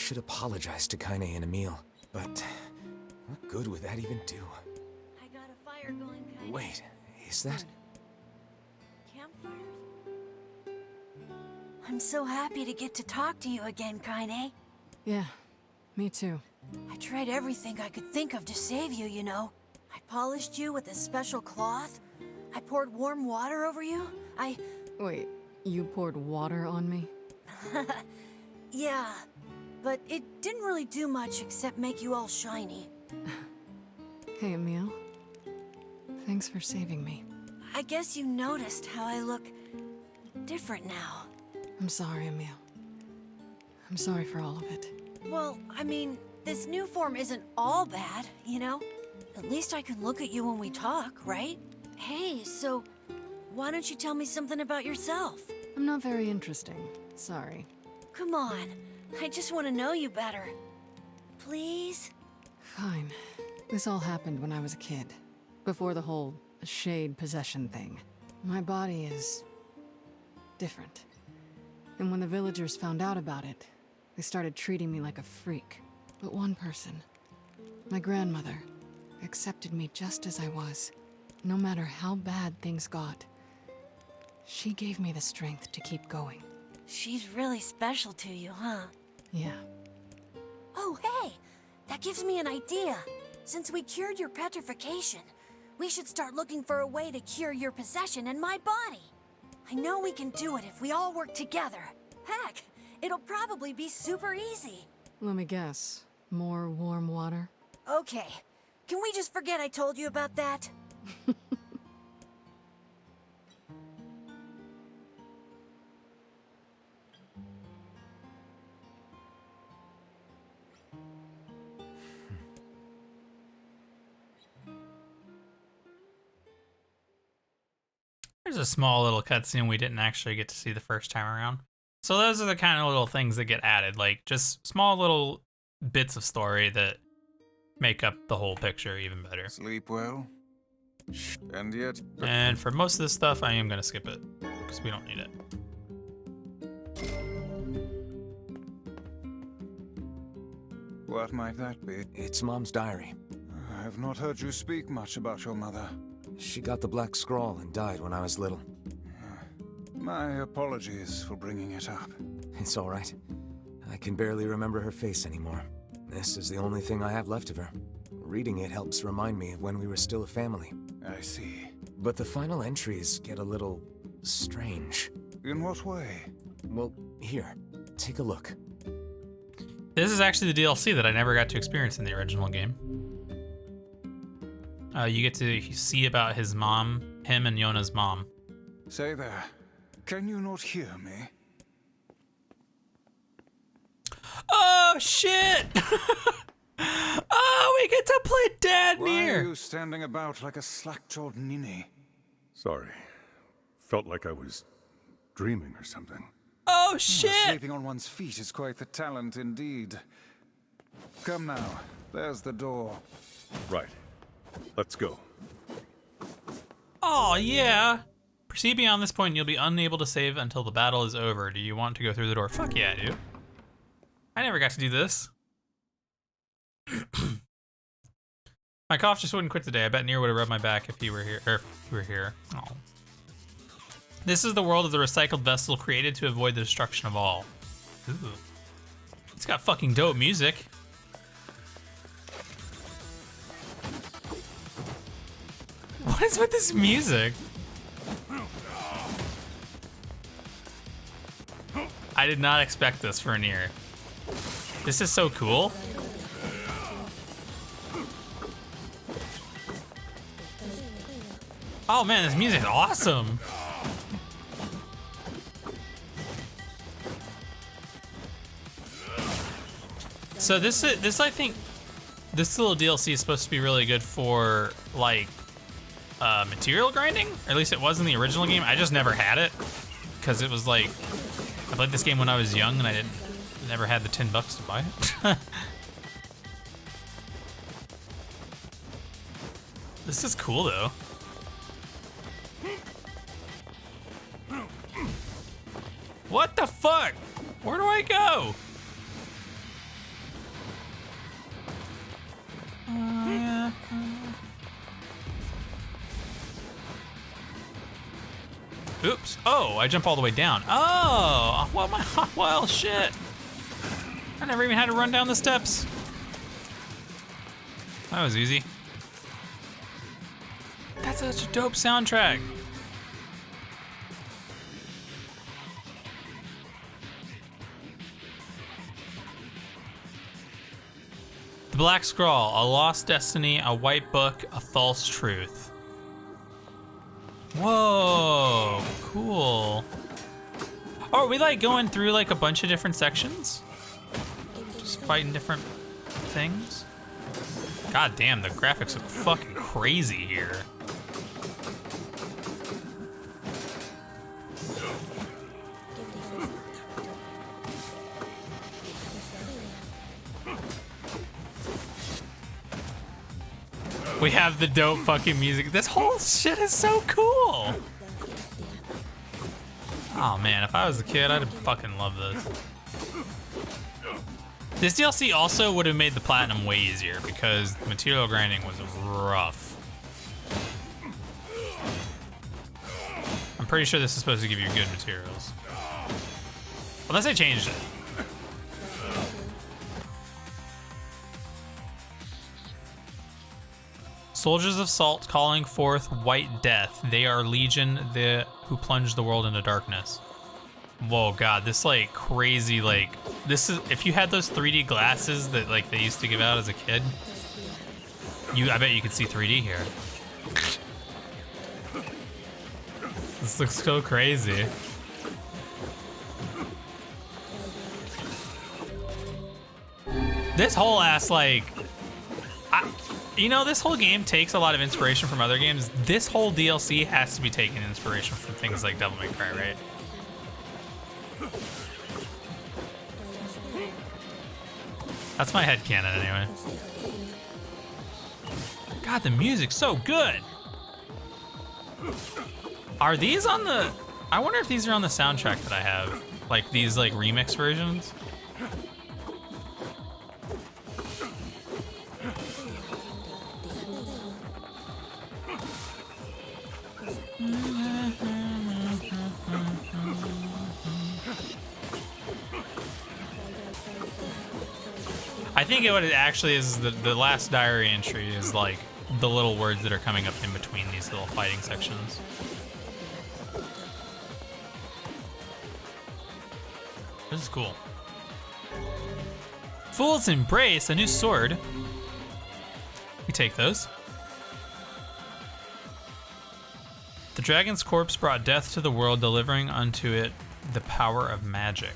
should apologize to Kaine and Emil, but what good would that even do? I got a fire going, Kaine. Wait, is that... Campfires? I'm so happy to get to talk to you again, Kaine. Yeah, me too. I tried everything I could think of to save you, you know. I polished you with a special cloth. I poured warm water over you. Wait, you poured water on me? Yeah, but it didn't really do much except make you all shiny. Hey, Emil. Thanks for saving me. I guess you noticed how I look different now. I'm sorry, Emil. I'm sorry for all of it. Well, I mean, this new form isn't all bad, you know? At least I can look at you when we talk, right? Hey, so why don't you tell me something about yourself? I'm not very interesting. Sorry. Come on, I just want to know you better. Please? Fine. This all happened when I was a kid. Before the whole shade possession thing. My body is... different. And when the villagers found out about it, they started treating me like a freak. But one person, my grandmother, accepted me just as I was. No matter how bad things got. She gave me the strength to keep going. She's really special to you, huh? Yeah. Oh, hey! That gives me an idea. Since we cured your petrification, we should start looking for a way to cure your possession and my body. I know we can do it if we all work together. Heck, it'll probably be super easy. Let me guess. More warm water? Okay. Can we just forget I told you about that? There's a small little cutscene we didn't actually get to see the first time around. So those are the kind of little things that get added, like just small little bits of story that make up the whole picture even better. Sleep well? And yet... And for most of this stuff, I am going to skip it, because we don't need it. What might that be? It's Mom's diary. I have not heard you speak much about your mother. She got the Black Scrawl and died when I was little. My apologies for bringing it up. It's all right. I can barely remember her face anymore. This is the only thing I have left of her. Reading it helps remind me of when we were still a family. I see. But the final entries get a little... strange. In what way? Well, here, take a look. This is actually the DLC that I never got to experience in the original game. You get to see about his mom, him and Yonah's mom. Say there, can you not hear me? Oh, shit! Oh, we get to play Dad Why NieR! are you standing about like a slack-jawed ninny? Sorry. Felt like I was dreaming or something. Oh, shit! Sleeping on one's feet is quite the talent indeed. Come now, there's the door. Right. Let's go. Oh, yeah. Proceed beyond this point and you'll be unable to save until the battle is over. Do you want to go through the door? Fuck yeah, I do. I never got to do this. My cough just wouldn't quit today. I bet NieR would have rubbed my back if he were here. Or if he were here. Oh. This is the world of the recycled vessel created to avoid the destruction of all. Ooh. It's got fucking dope music. What is with this music? I did not expect this for NieR. This is so cool. Oh man, this music is awesome. So this I think this little DLC is supposed to be really good for like material grinding, or at least it was in the original game. I just never had it because it was like I played this game when I was young and I never had the $10 to buy it. This is cool though. What the fuck? Where do I go? Oops. Oh, I jump all the way down. Oh, well, shit. I never even had to run down the steps. That was easy. That's such a dope soundtrack. The Black Scrawl, a lost destiny, a white book, a false truth. Whoa, cool. Oh, are we like going through like a bunch of different sections? Just fighting different things? God damn, the graphics look fucking crazy here. We have the dope fucking music. This whole shit is so cool. Oh man, if I was a kid, I'd fucking love this. This DLC also would have made the platinum way easier because the material grinding was rough. I'm pretty sure this is supposed to give you good materials. Unless they changed it. Soldiers of Salt calling forth white death. They are legion who plunge the world into darkness. Whoa, God, this like crazy, like, this is, if you had those 3D glasses that like they used to give out as a kid, I bet you could see 3D here. This looks so crazy. This whole ass, like, you know, this whole game takes a lot of inspiration from other games. This whole DLC has to be taking inspiration from things like Devil May Cry, right? That's my headcanon anyway. God, the music's so good. Are these on the... I wonder if these are on the soundtrack that I have. Like these like remix versions. I think what it actually is, the last diary entry is like the little words that are coming up in between these little fighting sections. This is cool. Fool's Embrace, a new sword. We take those. The dragon's corpse brought death to the world, delivering unto it the power of magic.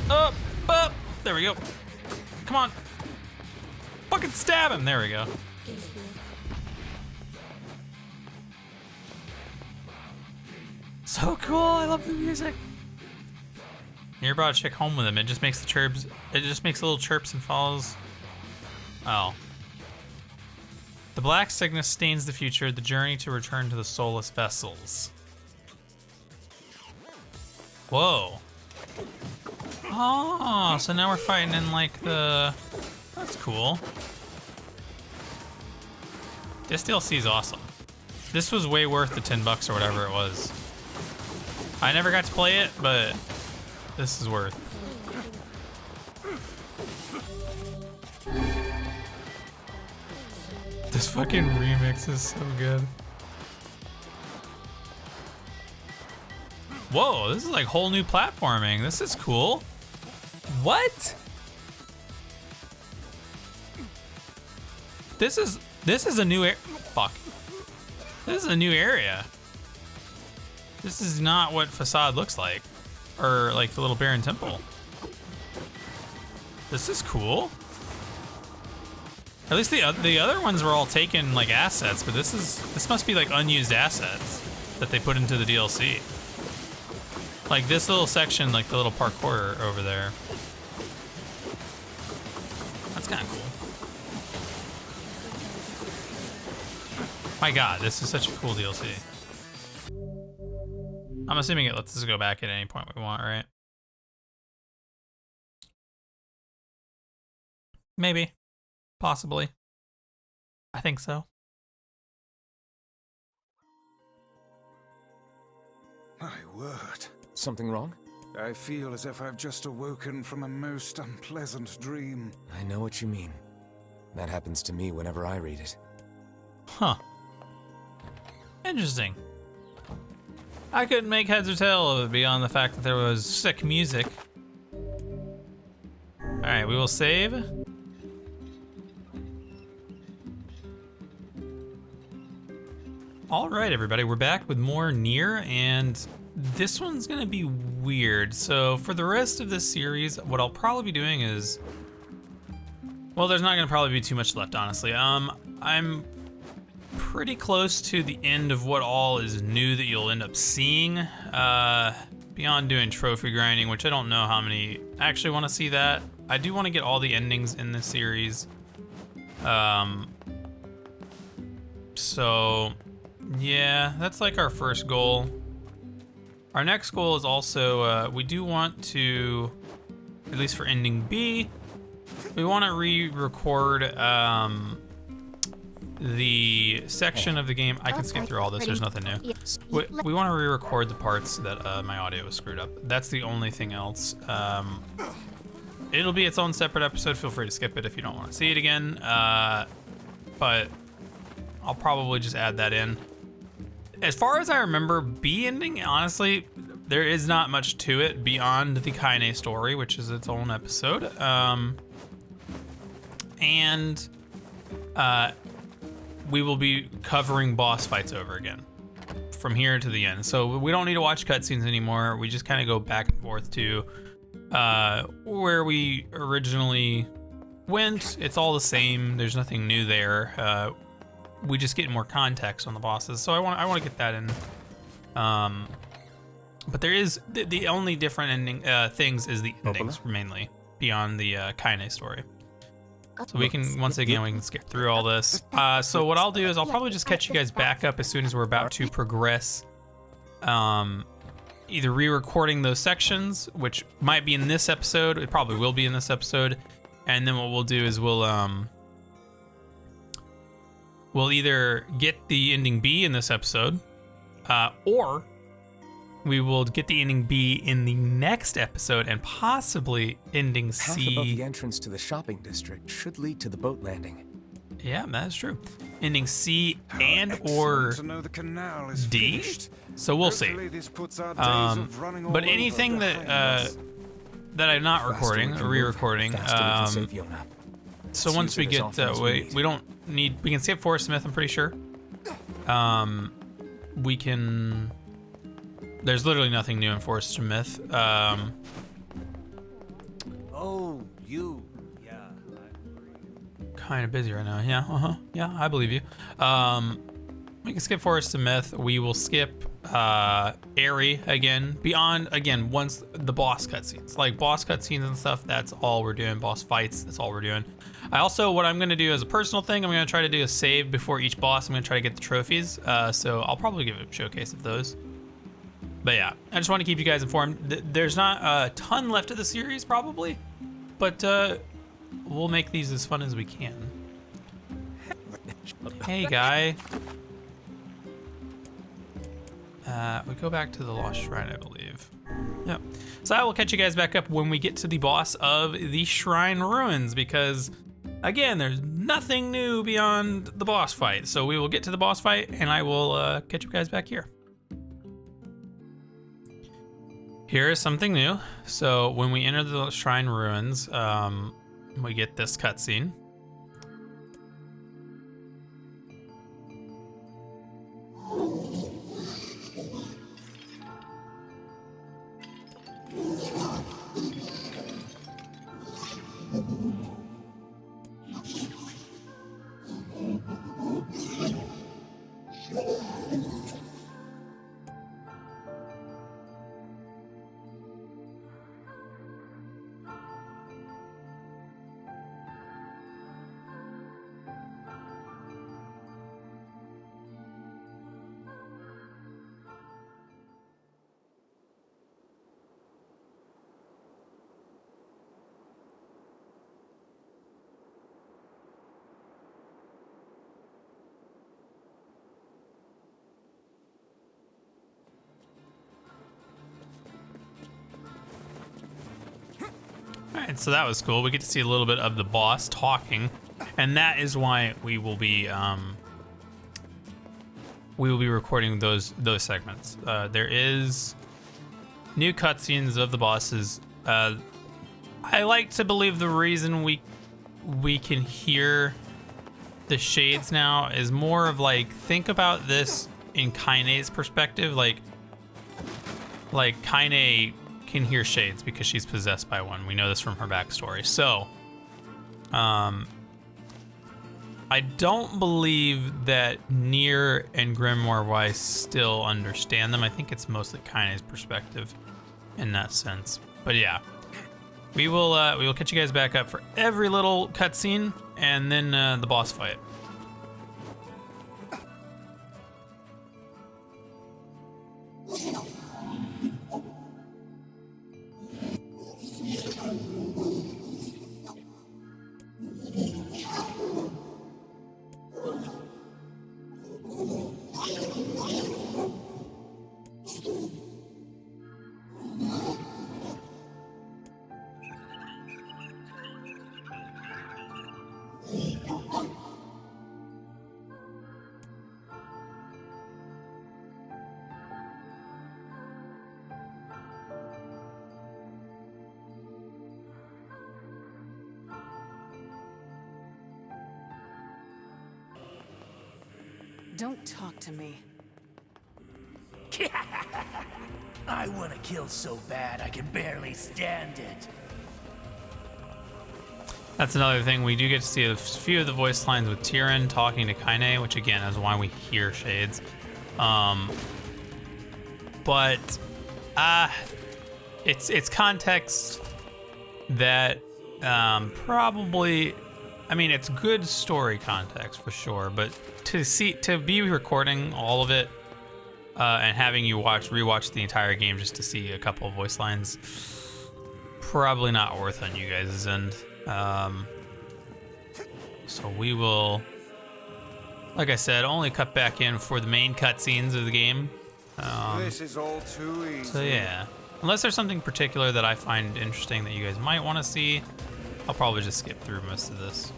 Up, up. There we go. Come on. Fucking stab him. There we go. So cool. I love the music. NieR brought a chick home with him. It just makes the chirps. It just makes little chirps and follows. Oh. The black sickness stains the future. The journey to return to the soulless vessels. Whoa. Oh, so now we're fighting in like the... That's cool. This DLC is awesome. This was way worth the $10 or whatever it was. I never got to play it, but this is worth. This fucking remix is so good. Whoa, this is like whole new platforming. This is cool. What? This is a new fuck. This is a new area. This is not what Facade looks like, or like the little Baron Temple. This is cool. At least the other ones were all taken like assets, but this must be like unused assets that they put into the DLC. Like this little section, like the little parkour over there. That's kind of cool. My God, this is such a cool DLC. I'm assuming it lets us go back at any point we want, right? Maybe. Possibly. I think so. My word. Something wrong? I feel as if I've just awoken from a most unpleasant dream. I know what you mean. That happens to me whenever I read it. Huh. Interesting. I couldn't make heads or tail of it beyond the fact that there was sick music. Alright, we will save. Alright, everybody, we're back with more NieR, and this one's gonna be weird. So for the rest of this series, what I'll probably be doing is, well, there's not gonna probably be too much left, honestly. I'm pretty close to the end of what all is new that you'll end up seeing. Beyond doing trophy grinding, which I don't know how many actually want to see that. I do want to get all the endings in this series. So yeah, that's like our first goal. Our next goal is also, we do want to, at least for ending B, we want to re-record the section of the game. I can skip through all this, there's nothing new. We want to re-record the parts that my audio was screwed up. That's the only thing else. It'll be its own separate episode. Feel free to skip it if you don't want to see it again. But I'll probably just add that in. As far as I remember, B ending, honestly, there is not much to it beyond the Kaine story, which is its own episode. We will be covering boss fights over again from here to the end. So we don't need to watch cutscenes anymore. We just kind of go back and forth to where we originally went. It's all the same. There's nothing new there. We just get more context on the bosses. So I want to get that in. But there is the only different ending things is the endings mainly beyond the Kaine story. So we can, once again, we can skip through all this. So what I'll do is I'll probably just catch you guys back up as soon as we're about to progress. Either re-recording those sections, which might be in this episode. It probably will be in this episode. And then what we'll do is we'll either get the ending B in this episode, or we will get the ending B in the next episode and possibly ending C. Half above the entrance to the shopping district should lead to the boat landing. Yeah, that's true. Ending C and or to know the canal is D. finished. So we'll see. Hopefully this puts our days of running all But over anything behind that us. that I'm not recording, or re-recording. Faster we can save Yonah. So Let's once use we it as get often as we need. we don't need, we can skip Forest Smith, I'm pretty sure. We can, there's literally nothing new in Forest Smith. Oh, you. Yeah. Kind of busy right now. Yeah, yeah, I believe you. We can skip Forest Smith. We will skip Airy again. Beyond, again, once the boss cutscenes. Like boss cutscenes and stuff, that's all we're doing. Boss fights, that's all we're doing. I also, what I'm gonna do as a personal thing, I'm gonna try to do a save before each boss. I'm gonna try to get the trophies. So I'll probably give a showcase of those. But yeah, I just want to keep you guys informed. There's not a ton left of the series probably, but we'll make these as fun as we can. Hey, guy. We go back to the Lost Shrine, I believe. Yep. So I will catch you guys back up when we get to the boss of the Shrine Ruins, because again, there's nothing new beyond the boss fight. So we will get to the boss fight and I will catch you guys back here. Here is something new. So when we enter the Shrine Ruins, we get this cutscene. Alright, so that was cool. We get to see a little bit of the boss talking, and that is why we will be recording those segments. There is new cutscenes of the bosses. I like to believe the reason we can hear the shades now is more of like, think about this in Kaine's perspective. Like Kaine can hear shades because she's possessed by one. We know this from her backstory. So, I don't believe that NieR and Grimoire Weiss still understand them. I think it's mostly Kaine's perspective in that sense. But yeah, we will catch you guys back up for every little cutscene and then the boss fight. Don't talk to me. I want to kill so bad I can barely stand it. That's another thing. We do get to see a few of the voice lines with Tyrion talking to Kaine, which again is why we hear shades. But it's context that probably, I mean, it's good story context for sure, but to be recording all of it and having you rewatch the entire game just to see a couple of voice lines, probably not worth on you guys' end. So we will, like I said, only cut back in for the main cutscenes of the game. This is all too easy. So yeah, unless there's something particular that I find interesting that you guys might want to see, I'll probably just skip through most of this.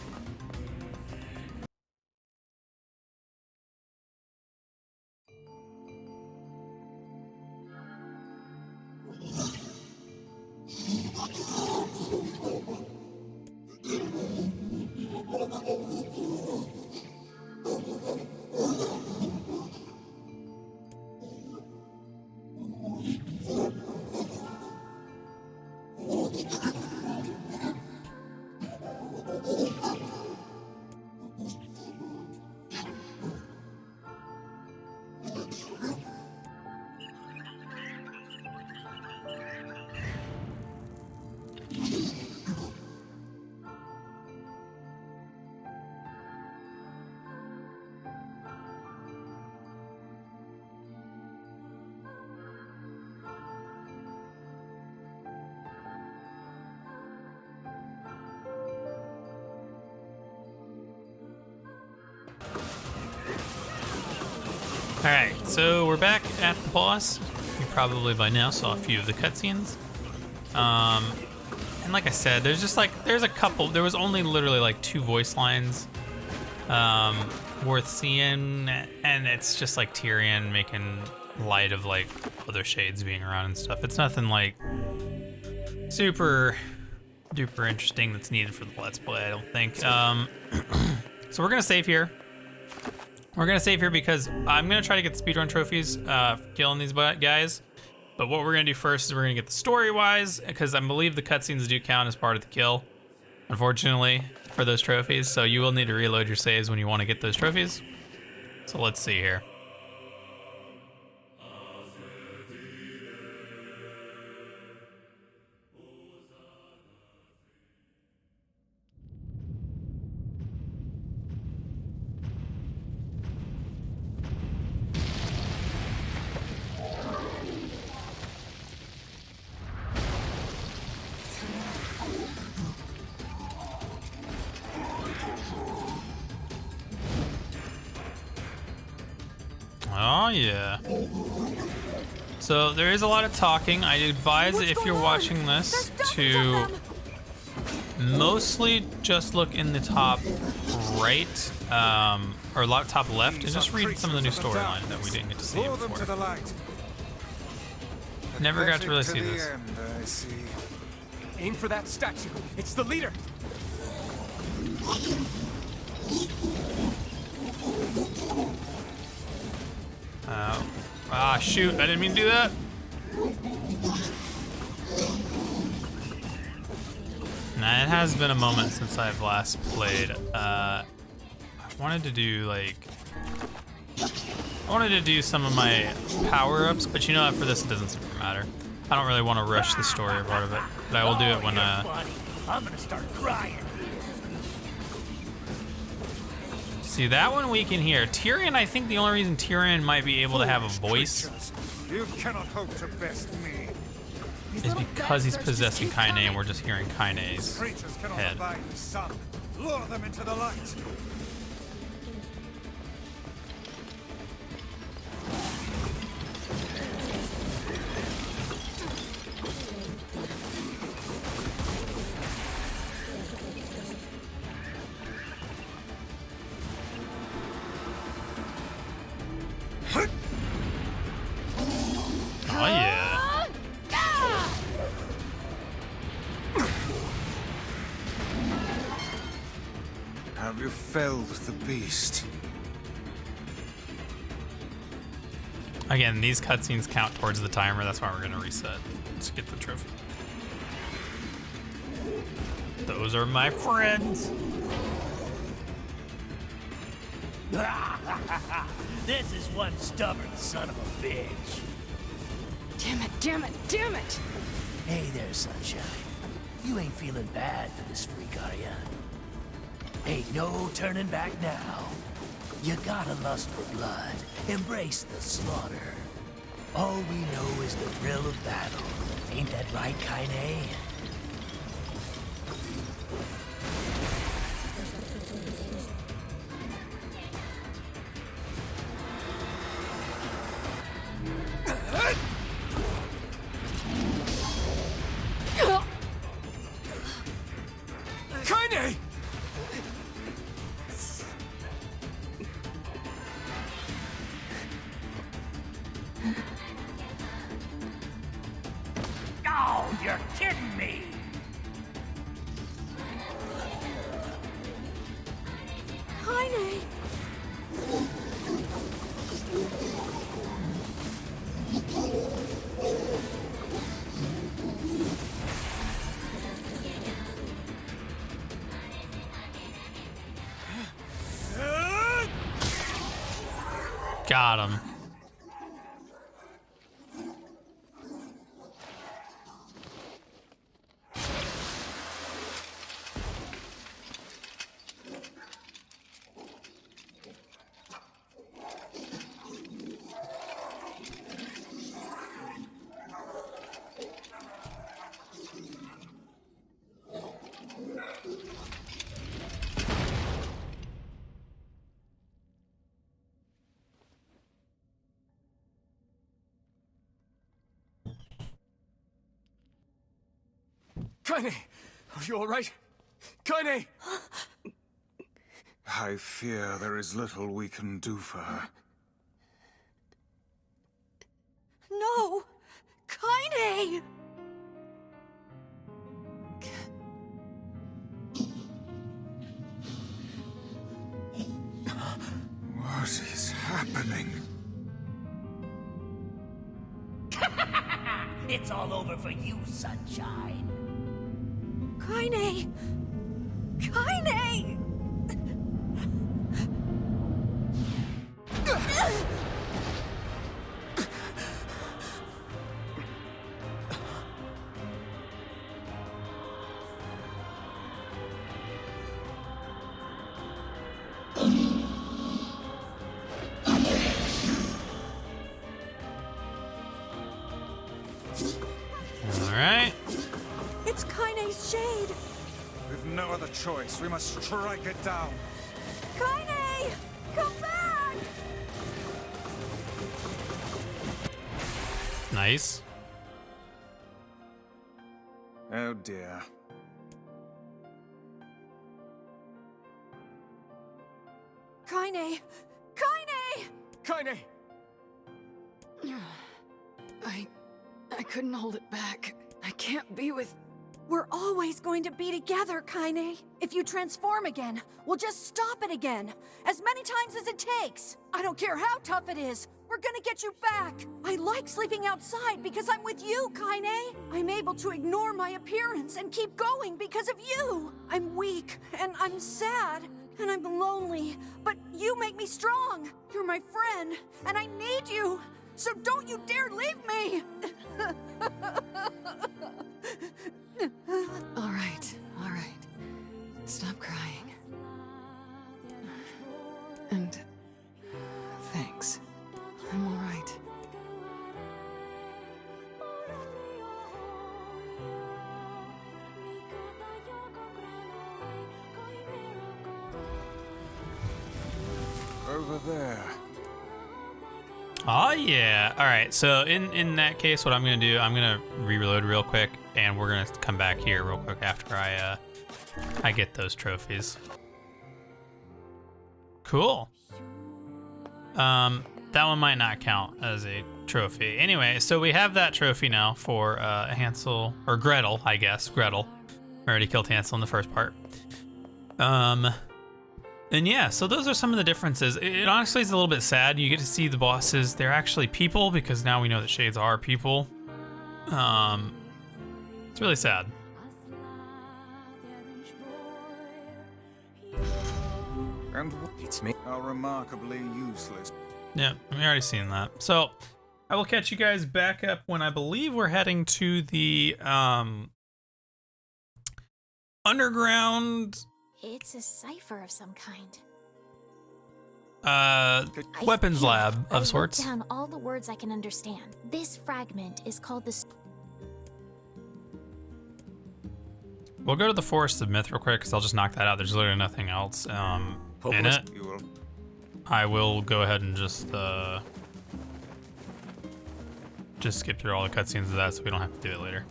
Alright, so we're back at the boss. You probably by now saw a few of the cutscenes. And like I said, there's a couple, there was only literally like 2 voice lines worth seeing, and it's just like Tyrion making light of like other shades being around and stuff. It's nothing like super duper interesting that's needed for the Let's Play, I don't think. So we're gonna save here. We're gonna save here because I'm gonna try to get the speedrun trophies, killing these guys. But what we're gonna do first is we're gonna get the story-wise, because I believe the cutscenes do count as part of the kill, unfortunately, for those trophies. So you will need to reload your saves when you want to get those trophies. So let's see here. Oh yeah. So there is a lot of talking. I advise if you're watching this to mostly just look in the top right, or top left, and just read some of the new storyline that we didn't get to see Lure them to the before. light. Never got to really Pathetic see the this. end, I see. Aim for that statue. It's the leader. Shoot, I didn't mean to do that. Nah, it has been a moment since I've last played. I wanted to do some of my power-ups, but you know what, for this it doesn't seem to matter. I don't really want to rush the story part of it, but I will do it when Funny. I'm gonna start crying. see that one we can hear. Tyrion, I think the only reason Tyrion might be able to have a voice You cannot hope to best me. is because he's possessing Kaine and we're just hearing Kaine's Creatures cannot head. abide the sun. Lure them into the light. Oh yeah. Have you felled the beast? Again, these cutscenes count towards the timer. That's why we're gonna reset. Let's get the trophy. Those are my friends. This is one stubborn son of a bitch. Damn it, damn it, damn it! Hey there, Sunshine. You ain't feeling bad for this freak, are ya? Ain't no turning back now. You gotta lust for blood. Embrace the slaughter. All we know is the thrill of battle. Ain't that right, Kaine? Kaine! Oh, you're kidding me! Kaine! Got him. Kaine! Are you alright? Kaine! I fear there is little we can do for her. No! Kaine! What is happening? It's all over for you, Sunshine. Kaine! Kaine! All right. It's Kaine's shade! We've no other choice. We must strike it down. Kaine! Come back! Nice. Oh dear. Kaine! Kaine! Kaine! I couldn't hold it back. I can't be with... We're always going to be together, Kaine. If you transform again, we'll just stop it again. As many times as it takes. I don't care how tough it is. We're gonna get you back. I like sleeping outside because I'm with you, Kaine. I'm able to ignore my appearance and keep going because of you. I'm weak, and I'm sad, and I'm lonely. But you make me strong. You're my friend, and I need you. So don't you dare leave me! All right. Stop crying. And thanks. I'm all right. Over there. Oh yeah. All right. So in that case, what I'm gonna do, I'm gonna reload real quick, and we're gonna come back here real quick after I get those trophies. Cool. That one might not count as a trophy. Anyway, so we have that trophy now for Hansel or Gretel, I guess. Gretel. I already killed Hansel in the first part. And yeah, so those are some of the differences. It honestly is a little bit sad. You get to see the bosses. They're actually people because now we know that shades are people. It's really sad. And It's me. are remarkably useless. Yeah, we already seen that. So I will catch you guys back up when I believe we're heading to the underground It's a cipher of some kind. weapons lab I of sorts. wrote down all the words I can understand. This fragment is called the... We'll go to the Forest of Myth real quick because I'll just knock that out. There's literally nothing else in it. You will I will go ahead and just skip through all the cutscenes of that so we don't have to do it later.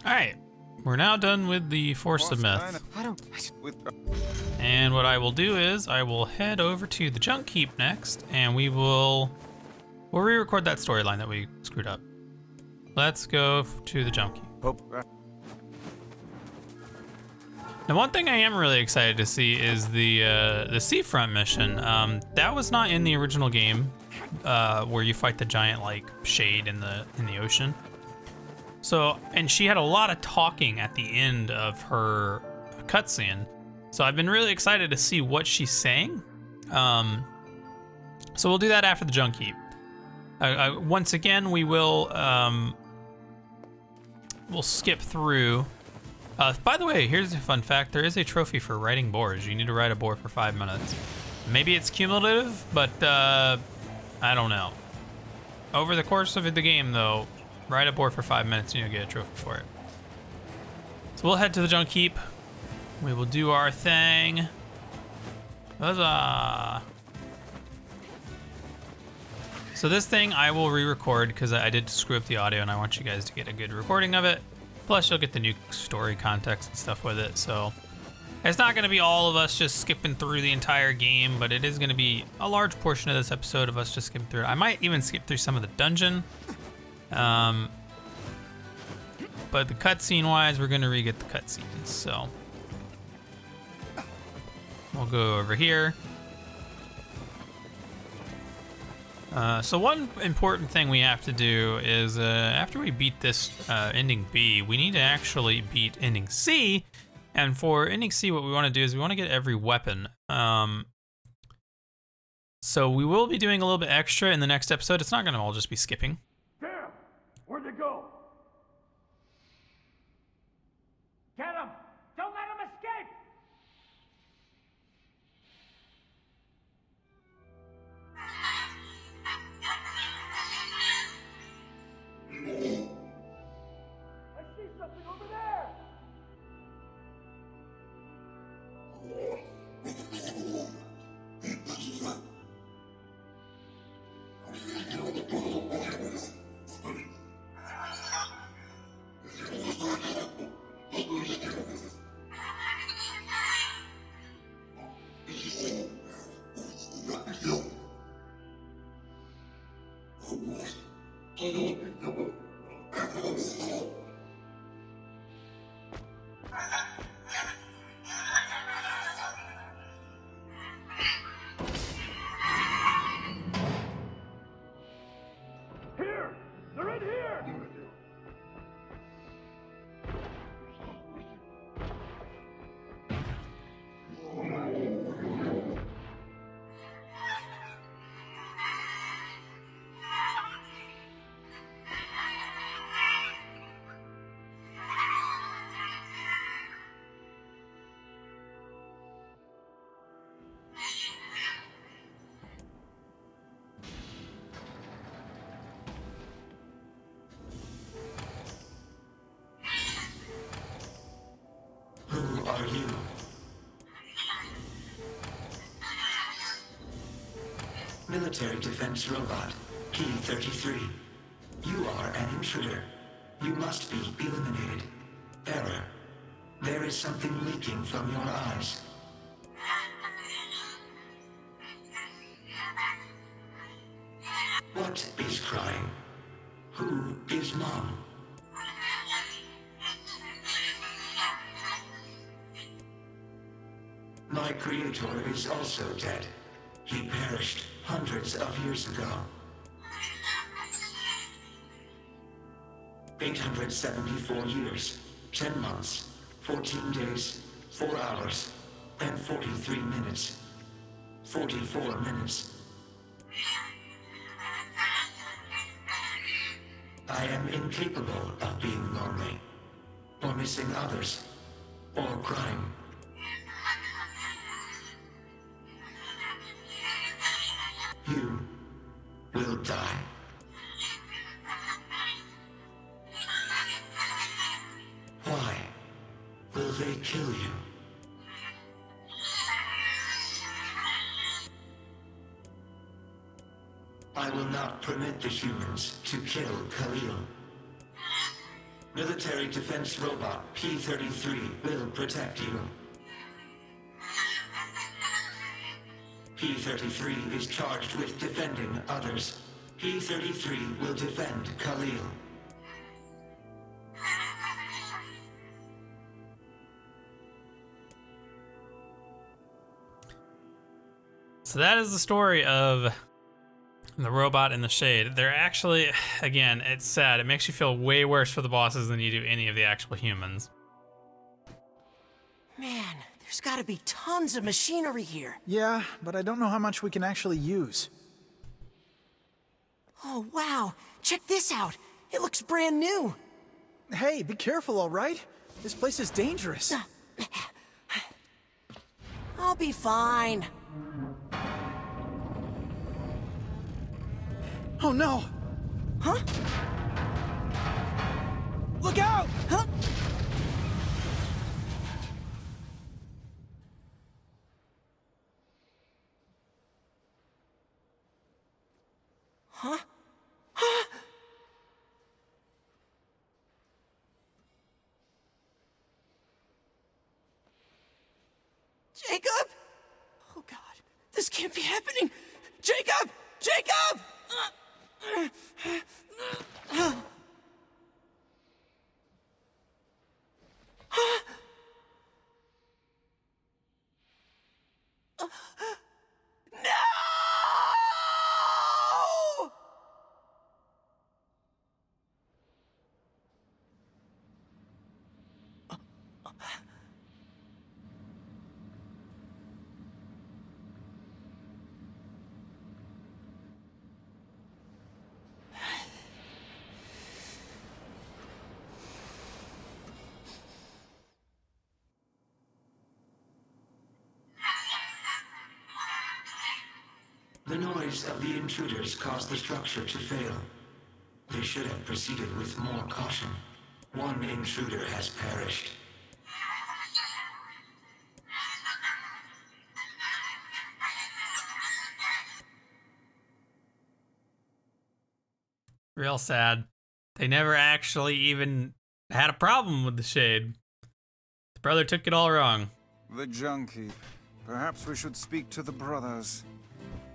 Alright, we're now done with the Forest of Myth. And what I will do is I will head over to the Junk Heap next, and we'll re-record that storyline that we screwed up. Let's go to the Junk Heap. Now, one thing I am really excited to see is the seafront mission. That was not in the original game, where you fight the giant like shade in the ocean. So, and she had a lot of talking at the end of her cutscene. So I've been really excited to see what she's saying. So we'll do that after the Junk Heap. Once again, we'll skip through. By the way, here's a fun fact. There is a trophy for writing bores. You need to write a bore for 5 minutes. Maybe it's cumulative, but I don't know. Over the course of the game, though, write a bore for 5 minutes and you'll get a trophy for it. So we'll head to the Junk Heap. We will do our thing. Huzzah! So this thing I will re-record because I did screw up the audio and I want you guys to get a good recording of it. Plus you'll get the new story context and stuff with it. So it's not going to be all of us just skipping through the entire game, but it is going to be a large portion of this episode of us just skipping through it. I might even skip through some of the dungeon. But the cutscene wise, we're going to re-get the cutscenes. So we'll go over here. So one important thing we have to do is after we beat this ending B, we need to actually beat ending C. And for ending C, what we want to do is we want to get every weapon. So we will be doing a little bit extra in the next episode. It's not going to all just be skipping. Damn! Where'd they go? Get him! Don't let him escape! I see something over there! are you? Military defense robot, P-33. You are an intruder. You must be eliminated. Error. There is something leaking from your eyes. What is crying? Who is Mom? My creator is also dead. He perished hundreds of years ago. 874 years, 10 months, 14 days, 4 hours, and 43 minutes. 44 minutes. I am incapable of being lonely, or missing others, or crying. You will die. Why will they kill you? I will not permit the humans to kill Khalil. Military defense robot P-33 will protect you. P-33 is charged with defending others. P-33 will defend Khalil. So that is the story of the robot in the shade. They're actually, again, it's sad. It makes you feel way worse for the bosses than you do any of the actual humans. Man, there's gotta be tons of machinery here. Yeah, but I don't know how much we can actually use. Oh, wow. Check this out. It looks brand new. Hey, be careful, all right? This place is dangerous. I'll be fine. Oh no! Huh? Look out! Huh? Huh? Huh? Jacob? Oh God, this can't be happening! Jacob! Jacob! No! The noise of the intruders caused the structure to fail. They should have proceeded with more caution. One intruder has perished. Real sad. They never actually even had a problem with the shade. The brother took it all wrong. The junkie. Perhaps we should speak to the brothers.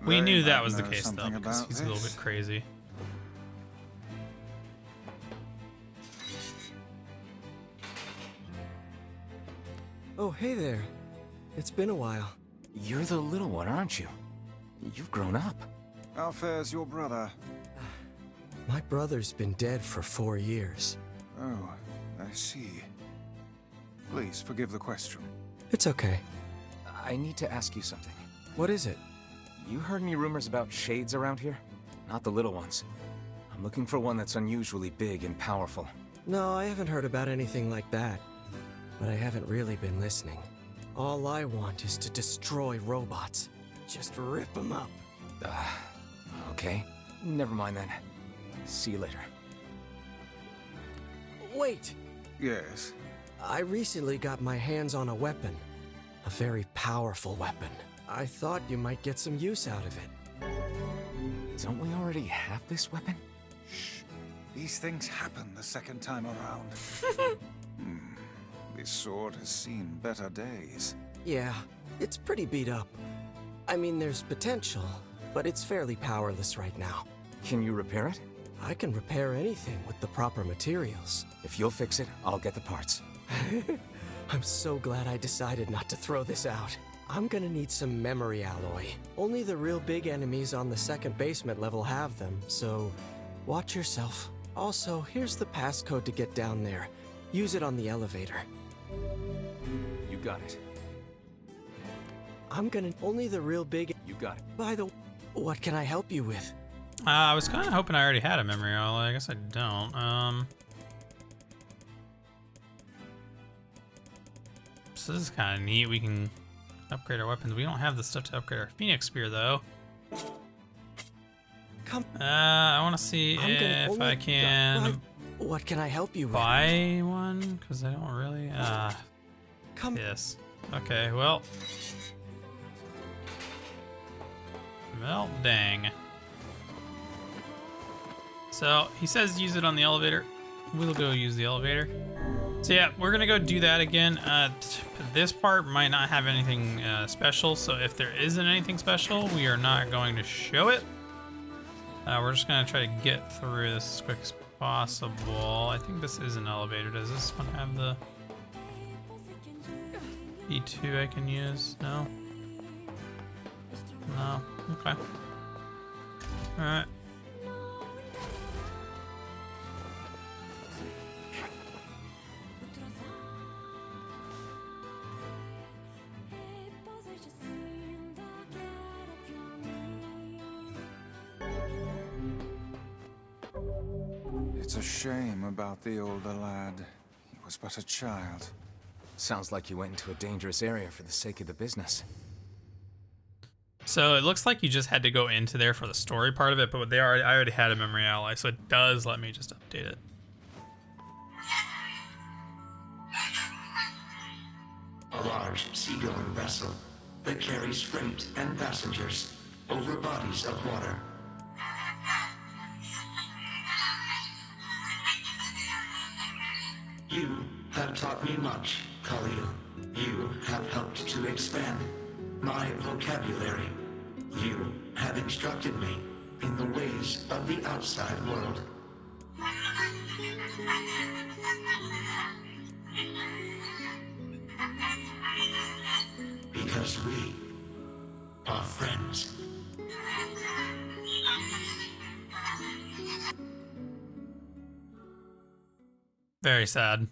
We They knew that might was the know case, though, something because about he's a little this. bit crazy. Oh, hey there. It's been a while. You're the little one, aren't you? You've grown up. How fares your brother? My brother's been dead for 4 years. Oh, I see. Please forgive the question. It's okay. I need to ask you something. What is it? You heard any rumors about shades around here? Not the little ones. I'm looking for one that's unusually big and powerful. No, I haven't heard about anything like that. But I haven't really been listening. All I want is to destroy robots. Just rip them up. Okay. Never mind then. See you later. Wait! Yes. I recently got my hands on a weapon. A very powerful weapon. I thought you might get some use out of it. Don't we already have this weapon? Shh. These things happen the second time around. This sword has seen better days. Yeah, it's pretty beat up. I mean, there's potential, but it's fairly powerless right now. Can you repair it? I can repair anything with the proper materials. If you'll fix it, I'll get the parts. I'm so glad I decided not to throw this out. I'm gonna need some memory alloy. Only the real big enemies on the second basement level have them, so watch yourself. Also, here's the passcode to get down there. Use it on the elevator. You got it. I'm gonna... Only the real big... You got it. By the... What can I help you with? I was kind of hoping I already had a memory alloy. I guess I don't. So this is kind of neat. We can upgrade our weapons. We don't have the stuff to upgrade our Phoenix Spear, though. Come. I want to see if I can... What can I help you with? Buy one? Because I don't really... Come. Yes. Okay, well... Well, dang. So, he says use it on the elevator. We'll go use the elevator. So yeah, we're gonna go do that again. This part might not have anything special, so if there isn't anything special, we are not going to show it. We're just gonna try to get through this as quick as possible. I think this is an elevator. Does this one have the E2 I can use? No? No? Okay. Alright. It's a shame about the older lad. He was but a child. Sounds like you went into a dangerous area for the sake of the business. So it looks like you just had to go into there for the story part of it, but I already had a memory alloy, so it does let me just update it. A large seagoing vessel that carries freight and passengers over bodies of water. You have taught me much, Khalil. You have helped to expand my vocabulary. You have instructed me in the ways of the outside world. Because we are friends. Very sad.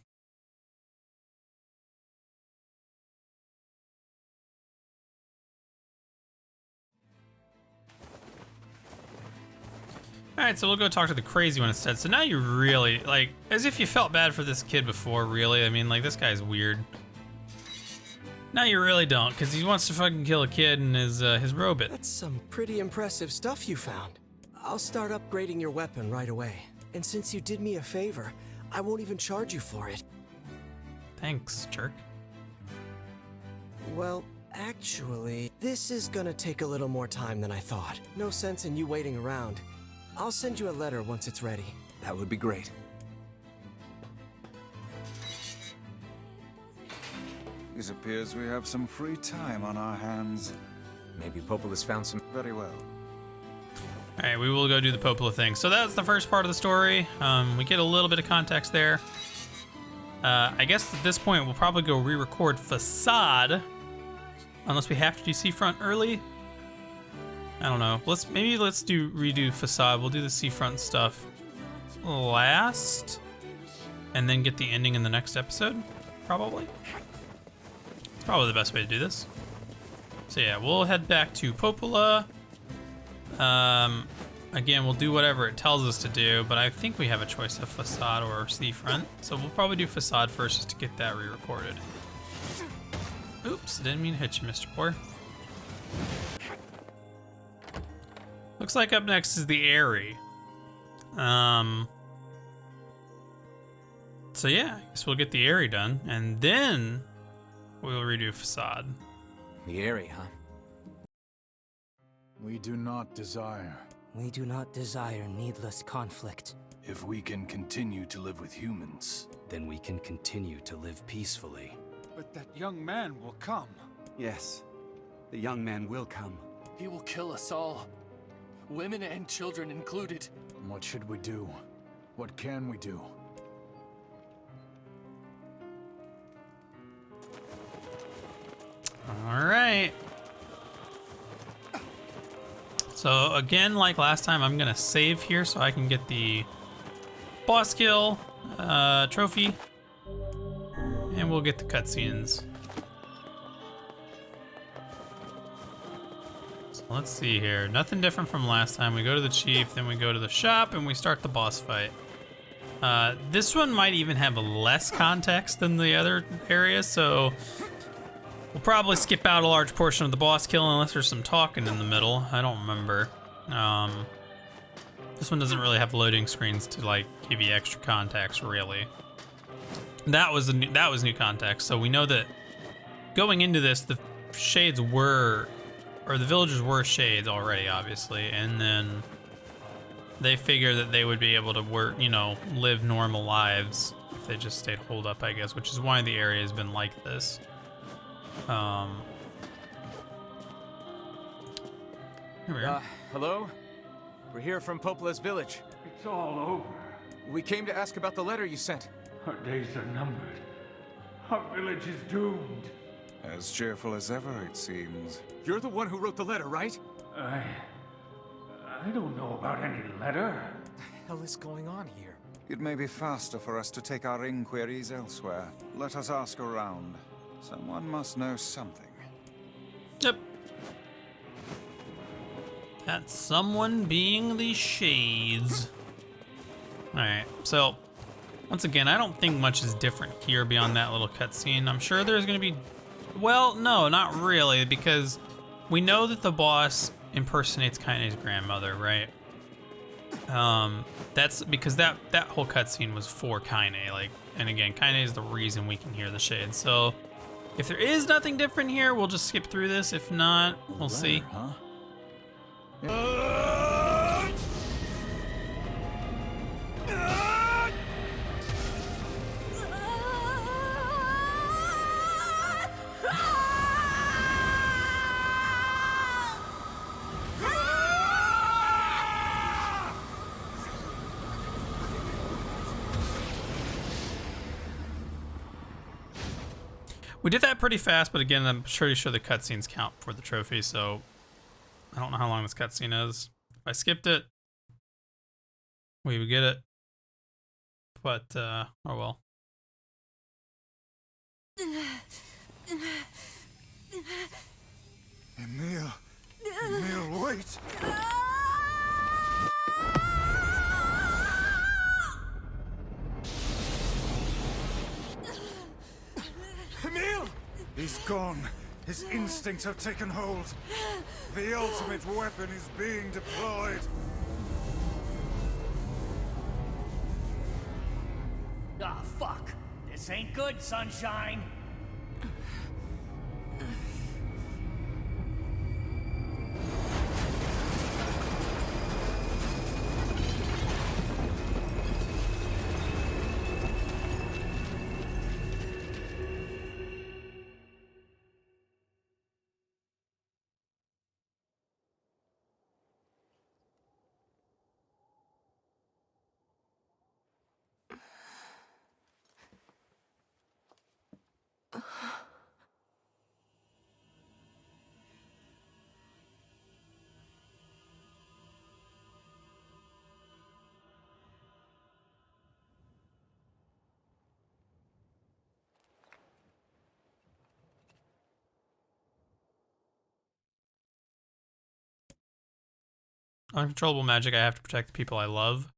Alright, so we'll go talk to the crazy one instead. So now you really, like, as if you felt bad for this kid before, really. I mean, like, this guy's weird. Now you really don't, because he wants to fucking kill a kid in his robot. That's some pretty impressive stuff you found. I'll start upgrading your weapon right away. And since you did me a favor, I won't even charge you for it. Thanks, jerk. Well, actually, this is gonna take a little more time than I thought. No sense in you waiting around. I'll send you a letter once it's ready. That would be great. It appears we have some free time on our hands. Maybe Popola's found some... Very well. Alright, we will go do the Popola thing. So that's the first part of the story. We get a little bit of context there. I guess at this point we'll probably go re-record Facade. Unless we have to do Seafront early. I don't know. Let's redo Facade. We'll do the Seafront stuff last. And then get the ending in the next episode, probably. It's probably the best way to do this. So yeah, we'll head back to Popola. Again, we'll do whatever it tells us to do, but I think we have a choice of Facade or Seafront. So we'll probably do Facade first just to get that re-recorded. Oops, didn't mean to hit you, Mr. Boar. Looks like up next is the Airy. So yeah, I guess we'll get the area done, and then we'll redo facade. The area, huh? We do not desire. We do not desire needless conflict. If we can continue to live with humans, then we can continue to live peacefully. But that young man will come. Yes, the young man will come. He will kill us all. Women and children included. What should we do? What can we do? All right. So again, like last time, I'm gonna save here so I can get the boss kill trophy, and we'll get the cutscenes. So let's see here. Nothing different from last time. We go to the chief, then we go to the shop, and we start the boss fight. This one might even have less context than the other areas, so we'll probably skip out a large portion of the boss kill unless there's some talking in the middle. I don't remember. This one doesn't really have loading screens to like give you extra context, really. That was new context. So we know that going into this, the shades were, or the villagers were shades already, obviously, and then they figure that they would be able to work, you know, live normal lives if they just stayed holed up, I guess, which is why the area has been like this. Here we are. Hello? We're here from Popola's village. It's all over. We came to ask about the letter you sent. Our days are numbered. Our village is doomed. As cheerful as ever, it seems. You're the one who wrote the letter, right? I don't know about any letter. What the hell is going on here? It may be faster for us to take our inquiries elsewhere. Let us ask around. Someone must know something. Yep. That someone being the shades. Alright, so once again, I don't think much is different here beyond that little cutscene. I'm sure there's gonna be, well, no, not really, because we know that the boss impersonates Kaine's grandmother, right? That's because that whole cutscene was for Kaine, like, and again, Kaine is the reason we can hear the shades. So if there is nothing different here, we'll just skip through this. If not, we'll see. Huh? We did that pretty fast, but again, I'm pretty sure the cutscenes count for the trophy, so I don't know how long this cutscene is. If I skipped it, we would get it. But, oh well. Emil! Emil, wait! Emil! He's gone. His instincts have taken hold. The ultimate weapon is being deployed. Ah, fuck. This ain't good, sunshine. Uncontrollable magic, I have to protect the people I love.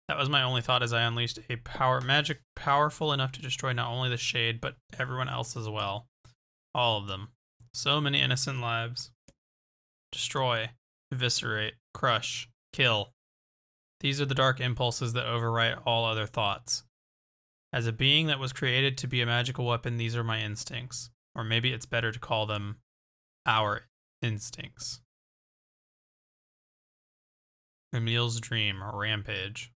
That was my only thought as I unleashed a magic powerful enough to destroy not only the Shade, but everyone else as well. All of them. So many innocent lives. Destroy, eviscerate, crush, kill. These are the dark impulses that overwrite all other thoughts. As a being that was created to be a magical weapon, these are my instincts. Or maybe it's better to call them our instincts. Emil's dream, or rampage.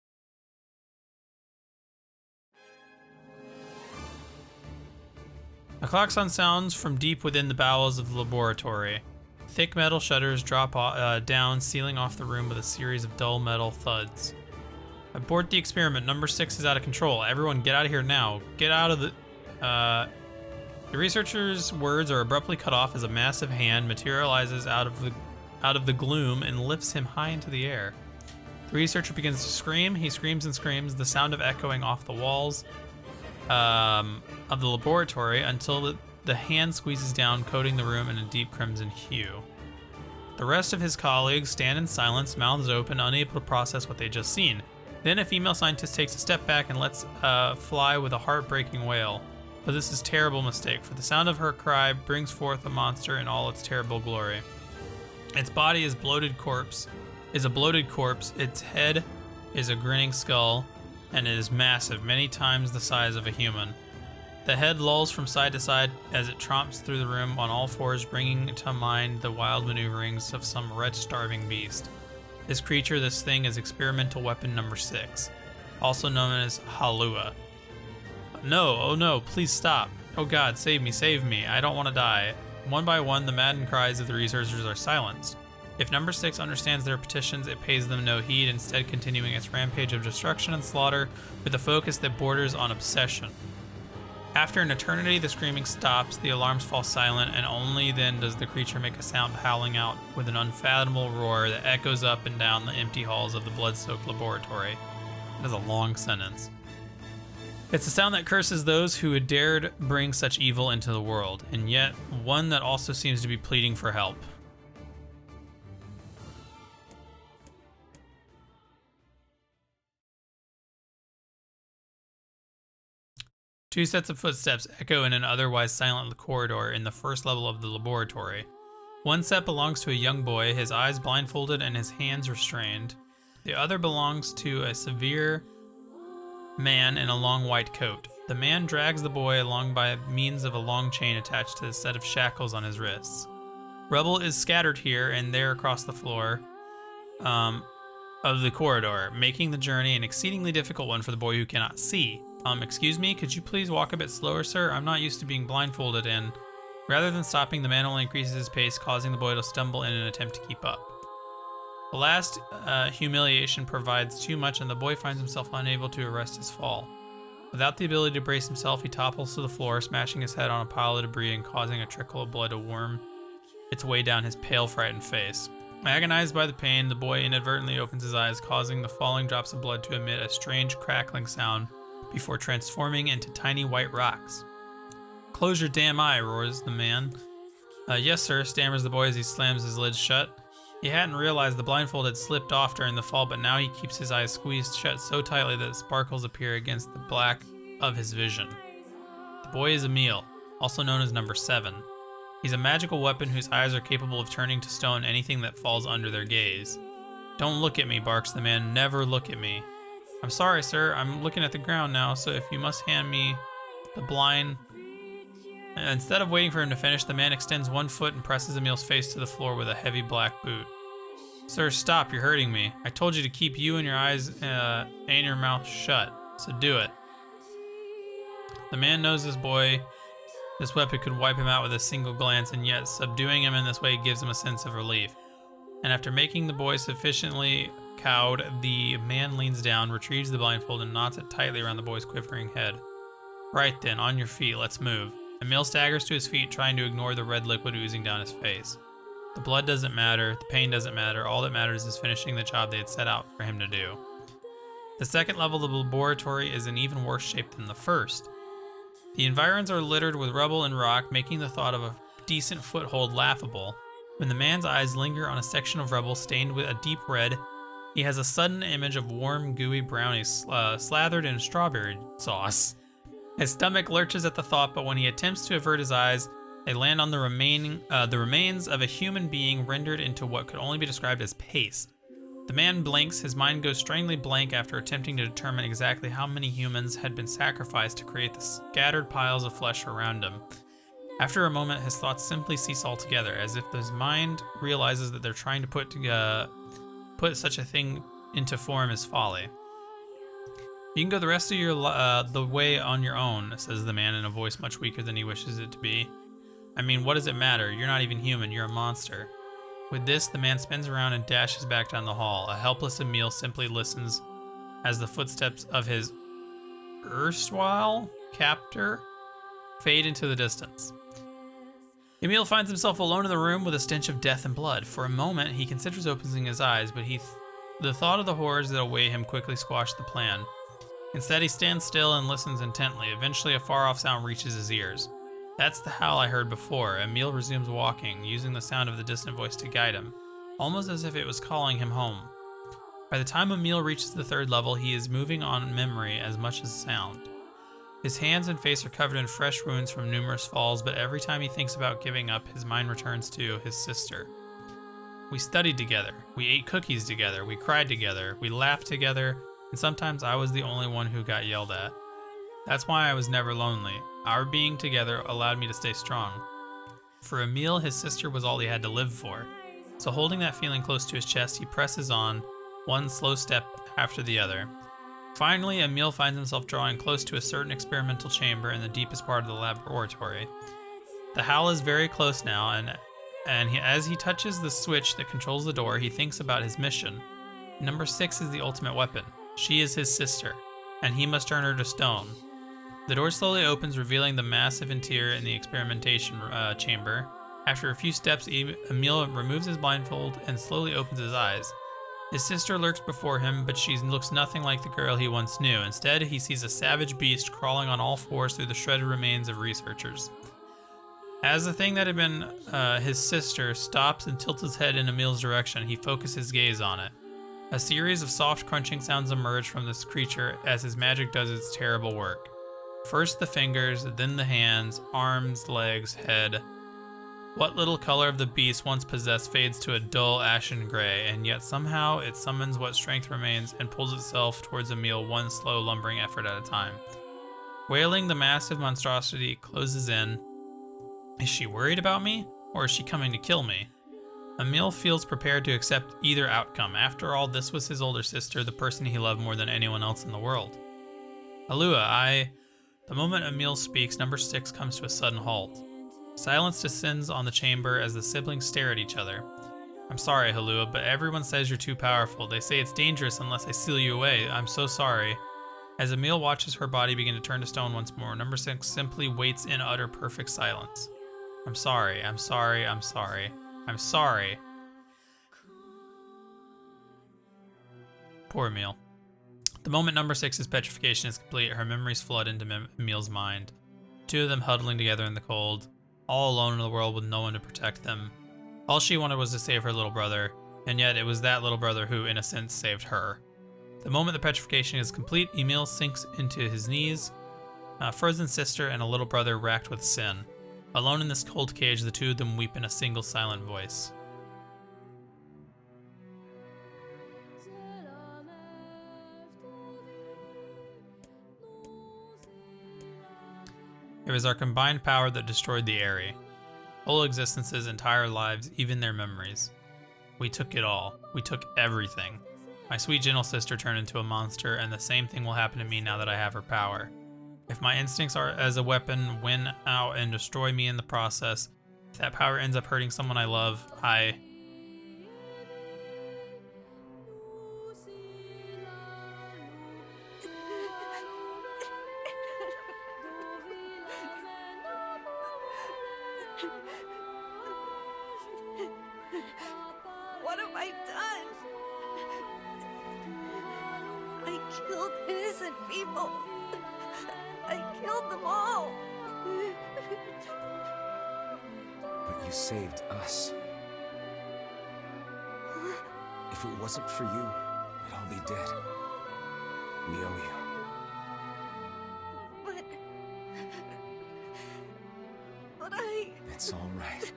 A klaxon sounds from deep within the bowels of the laboratory. Thick metal shutters drop down, sealing off the room with a series of dull metal thuds. Abort the experiment. Number 6 is out of control. Everyone get out of here now. Get out of the... The researcher's words are abruptly cut off as a massive hand materializes out of the gloom and lifts him high into the air. The researcher begins to scream. He screams and screams, the sound of echoing off the walls of the laboratory until the hand squeezes down, coating the room in a deep crimson hue. The rest of his colleagues stand in silence, mouths open, unable to process what they just seen. Then a female scientist takes a step back and lets fly with a heartbreaking wail. But this is a terrible mistake, for the sound of her cry brings forth a monster in all its terrible glory. Its body is a bloated corpse, its head is a grinning skull, and it is massive, many times the size of a human. The head lolls from side to side as it tromps through the room on all fours, bringing to mind the wild maneuverings of some wretch-starving beast. This creature, this thing, is experimental weapon number 6, also known as Halua. No, oh no, please stop. Oh God, save me, I don't want to die. One by one, the maddened cries of the researchers are silenced. If number 6 understands their petitions, it pays them no heed, instead continuing its rampage of destruction and slaughter with a focus that borders on obsession. After an eternity, the screaming stops, the alarms fall silent, and only then does the creature make a sound, howling out with an unfathomable roar that echoes up and down the empty halls of the blood-soaked laboratory. That is a long sentence. It's a sound that curses those who had dared bring such evil into the world, and yet one that also seems to be pleading for help. Two sets of footsteps echo in an otherwise silent corridor in the first level of the laboratory. One set belongs to a young boy, his eyes blindfolded and his hands restrained. The other belongs to a severe man in a long white coat. The man drags the boy along by means of a long chain attached to a set of shackles on his wrists. Rubble is scattered here and there across the floor of the corridor, making the journey an exceedingly difficult one for the boy who cannot see. Excuse me, could you please walk a bit slower, sir? I'm not used to being blindfolded, and rather than stopping, the man only increases his pace, causing the boy to stumble in an attempt to keep up. The last humiliation provides too much, and the boy finds himself unable to arrest his fall. Without the ability to brace himself, he topples to the floor, smashing his head on a pile of debris and causing a trickle of blood to worm its way down his pale, frightened face. Agonized by the pain, the boy inadvertently opens his eyes, causing the falling drops of blood to emit a strange crackling sound before transforming into tiny white rocks. "Close your damn eye," roars the man. Yes, sir," stammers the boy as he slams his lids shut. He hadn't realized the blindfold had slipped off during the fall, but now he keeps his eyes squeezed shut so tightly that sparkles appear against the black of his vision. The boy is Emil, also known as number 7. He's a magical weapon whose eyes are capable of turning to stone anything that falls under their gaze. "Don't look at me," barks the man. "Never look at me." "I'm sorry, sir. I'm looking at the ground now, so if you must hand me the blind..." Instead of waiting for him to finish, the man extends one foot and presses Emil's face to the floor with a heavy black boot. "Sir, stop. You're hurting me. I told you to keep you and your eyes and your mouth shut, so do it." The man knows this weapon could wipe him out with a single glance, and yet subduing him in this way gives him a sense of relief. And after making the boy sufficiently cowed, the man leans down, retrieves the blindfold, and knots it tightly around the boy's quivering head. "Right then, on your feet, let's move." Emil staggers to his feet, trying to ignore the red liquid oozing down his face. The blood doesn't matter, the pain doesn't matter, all that matters is finishing the job they had set out for him to do. The second level of the laboratory is in even worse shape than the first. The environs are littered with rubble and rock, making the thought of a decent foothold laughable. When the man's eyes linger on a section of rubble stained with a deep red, he has a sudden image of warm, gooey brownies slathered in strawberry sauce. His stomach lurches at the thought, but when he attempts to avert his eyes, they land on the remains of a human being rendered into what could only be described as paste. The man blinks, his mind goes strangely blank after attempting to determine exactly how many humans had been sacrificed to create the scattered piles of flesh around him. After a moment, his thoughts simply cease altogether, as if his mind realizes that they're trying to put such a thing into form is folly. You can go the rest of the way on your own, says the man in a voice much weaker than he wishes it to be. I mean, what does it matter? You're not even human, you're a monster. With this, the man spins around and dashes back down the hall. A helpless Emil simply listens as the footsteps of his erstwhile captor fade into the distance. Emil finds himself alone in the room with a stench of death and blood. For a moment, he considers opening his eyes, but the thought of the horrors that await him quickly squashed the plan. Instead, he stands still and listens intently. Eventually, a far-off sound reaches his ears. That's the howl I heard before. Emil resumes walking, using the sound of the distant voice to guide him, almost as if it was calling him home. By the time Emil reaches the 3rd level, he is moving on memory as much as sound. His hands and face are covered in fresh wounds from numerous falls, but every time he thinks about giving up, his mind returns to his sister. We studied together, we ate cookies together, we cried together, we laughed together, and sometimes I was the only one who got yelled at. That's why I was never lonely. Our being together allowed me to stay strong. For Emil, his sister was all he had to live for. So holding that feeling close to his chest, he presses on, one slow step after the other. Finally, Emil finds himself drawing close to a certain experimental chamber in the deepest part of the laboratory. The howl is very close now, and as he touches the switch that controls the door, he thinks about his mission. Number 6 is the ultimate weapon. She is his sister, and he must turn her to stone. The door slowly opens, revealing the massive interior in the experimentation chamber. After a few steps, Emil removes his blindfold and slowly opens his eyes. His sister lurks before him, but she looks nothing like the girl he once knew. Instead, he sees a savage beast crawling on all fours through the shredded remains of researchers. As the thing that had been his sister stops and tilts his head in Emil's direction, he focuses his gaze on it. A series of soft crunching sounds emerge from this creature as his magic does its terrible work. First the fingers, then the hands, arms, legs, head. What little color of the beast once possessed fades to a dull ashen gray, and yet somehow it summons what strength remains and pulls itself towards Emil one slow lumbering effort at a time. Wailing, the massive monstrosity closes in. Is she worried about me, or is she coming to kill me? Emil feels prepared to accept either outcome. After all, this was his older sister, the person he loved more than anyone else in the world. Alua, The moment Emil speaks, number 6 comes to a sudden halt. Silence descends on the chamber as the siblings stare at each other. I'm sorry, Halua, but everyone says you're too powerful. They say it's dangerous unless I seal you away. I'm so sorry. As Emil watches her body begin to turn to stone once more, number 6 simply waits in utter perfect silence. I'm sorry, I'm sorry, I'm sorry. I'm sorry. Poor Emil. The moment number 6's petrification is complete, her memories flood into Emil's mind. Two of them huddling together in the cold, all alone in the world with no one to protect them. All she wanted was to save her little brother, and yet it was that little brother who, in a sense, saved her. The moment the petrification is complete, Emil sinks into his knees, a frozen sister and a little brother racked with sin. Alone in this cold cage, the two of them weep in a single silent voice. It was our combined power that destroyed the Aerie. Whole existences, entire lives, even their memories. We took it all. We took everything. My sweet gentle sister turned into a monster, and the same thing will happen to me now that I have her power. If my instincts are as a weapon win out and destroy me in the process, if that power ends up hurting someone I love, What have I done? I killed innocent people. I killed them all. But you saved us. If it wasn't for you, we'd all be dead. We owe you. But I... It's all right.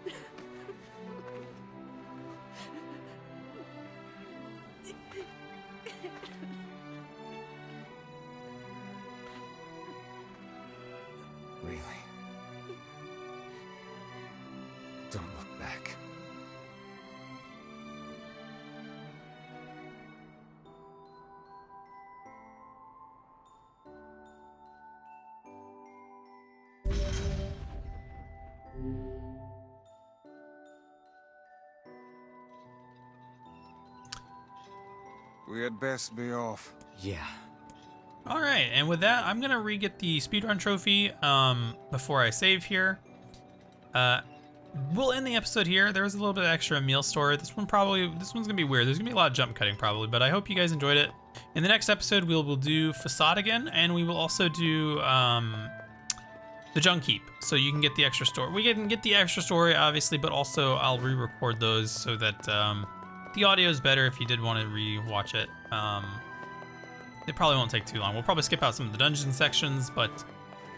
We had best be off. Yeah. All right, and with that, I'm gonna re-get the speedrun trophy before I save here. We'll end the episode here. There was a little bit of extra meal store. This one's gonna be weird. There's gonna be a lot of jump cutting probably, but I hope you guys enjoyed it. In the next episode, we will do Facade again, and we will also do the Junk Heap, so you can get the extra story. We can get the extra story, obviously, but also I'll re-record those so that the audio is better if you did want to re-watch it. It probably won't take too long. We'll probably skip out some of the dungeon sections, but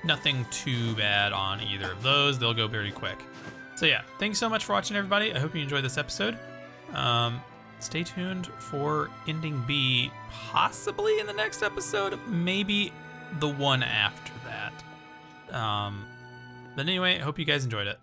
nothing too bad on either of those. They'll go very quick. So yeah, thanks so much for watching, everybody. I hope you enjoyed this episode. Stay tuned for Ending B, possibly in the next episode, maybe the one after that. But anyway, I hope you guys enjoyed it.